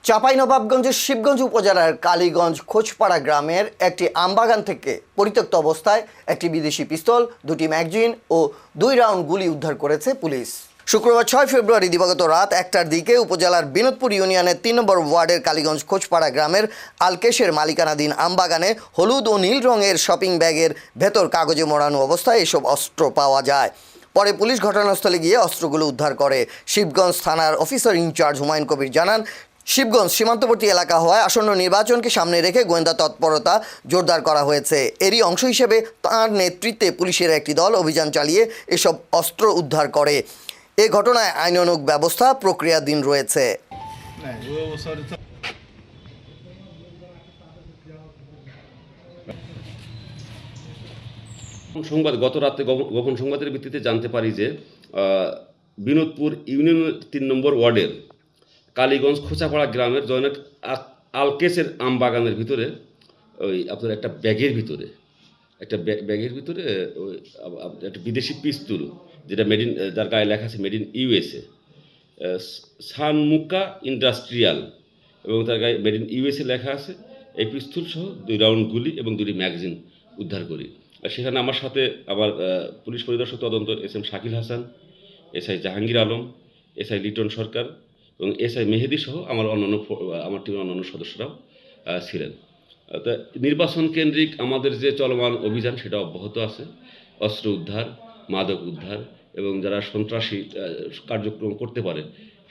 চাঁপাইনবাবগঞ্জের শিবগঞ্জ উপজেলার কালীগঞ্জ খোঁজপাড়া গ্রামের একটি আমবাগান থেকে পরিত্যক্ত অবস্থায় একটি বিদেশি পিস্তল, দুটি ম্যাগাজিন ও 2 রাউন্ড গুলি উদ্ধার করেছে পুলিশ। শুক্রবার 6 ফেব্রুয়ারি দিবাগত রাত 1টার দিকে উপজেলার বিনোদপুর ইউনিয়নের 3 নম্বর ওয়ার্ডের কালীগঞ্জ খোঁজপাড়া গ্রামের আলকেশের মালিকানাধীন আমবাগানে হলুদ ও নীল রঙের শপিং ব্যাগের ভেতর কাগজে মোড়ানো অবস্থায় এসব অস্ত্র পাওয়া যায়। পরে পুলিশ ঘটনাস্থলে গিয়ে অস্ত্রগুলো উদ্ধার করে। শিবগঞ্জ থানার অফিসার ইনচার্জ হুমায়ুন কবির জানান, শিবগঞ্জ সীমান্তবর্তী এলাকা হওয়ায় আসন্ন নির্বাচনকে সামনে রেখে গোয়েন্দা তৎপরতা জোরদার করা হয়েছে। এরই অংশ হিসেবে তাঁর নেতৃত্বে পুলিশের একটি দল অভিযান চালিয়ে এসব অস্ত্র উদ্ধার করে। এ ঘটনায় আইনানুগ ব্যবস্থা প্রক্রিয়াধীন রয়েছে। সংবাদ গত রাতে গোপন সংবাদের ভিত্তিতে জানতে পারি যে বিনোদপুর ইউনিয়নের 3 নম্বর ওয়ার্ডের কালীগঞ্জ খোঁচাপাড়া গ্রামের জনক আলকেশের আম বাগানের ভিতরে ওই আপনার একটা ব্যাগের ভিতরে ওই একটা বিদেশি পিস্তল, যেটা যার গায়ে লেখা আছে মেড ইন ইউএসএ, সানমুকা ইন্ডাস্ট্রিয়াল, এবং তার গায়ে মেড ইন ইউএসএ লেখা আছে। এই পিস্তল সহ 2 রাউন্ড গুলি এবং 2টি ম্যাগাজিন উদ্ধার করি। সেখানে আমার সাথে আবার পুলিশ পরিদর্শক তদন্ত S M Shakil Hasan, SI Jahangir Alam, SI Liton Sarkar এবং এসআই মেহেদি সহ আমার টিমের অন্যান্য সদস্যরাও ছিলেন। তা নির্বাচন কেন্দ্রিক আমাদের যে চলমান অভিযান সেটা অব্যাহত আছে। অস্ত্র উদ্ধার, মাদক উদ্ধার এবং যারা সন্ত্রাসী কার্যক্রম করতে পারে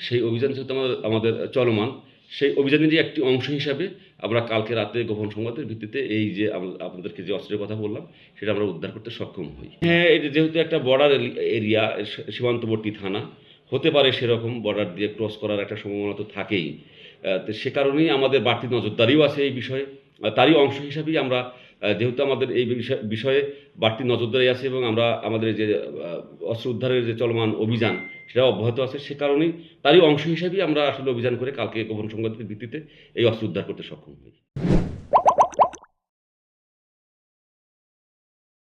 সেই অভিযান যেহেতু আমাদের চলমান, সেই অভিযানেরই একটি অংশ হিসাবে আমরা কালকে রাতে গোপন সংবাদের ভিত্তিতে এই যে আপনাদেরকে যে অস্ত্রের কথা বললাম সেটা আমরা উদ্ধার করতে সক্ষম হই। হ্যাঁ, এটা যেহেতু একটা বর্ডার এরিয়া, সীমান্তবর্তী থানা হতে পারে, সেরকম বর্ডার দিয়ে ক্রস করার একটা সম্ভাবনা তো থাকেই। তো সে কারণেই আমাদের বাড়তি নজরদারিও আছে এই বিষয়ে। তারই অংশ হিসাবেই আমরা, যেহেতু আমাদের এই বিষয়ে বাড়তি নজরদারি আছে এবং আমরা আমাদের যে অস্ত্র উদ্ধারের যে চলমান অভিযান সেটা অব্যাহত আছে, সে কারণেই তারই অংশ হিসাবেই আমরা আসলে অভিযান করে কালকে গোপন সংবাদের ভিত্তিতে এই অস্ত্র উদ্ধার করতে সক্ষম হই।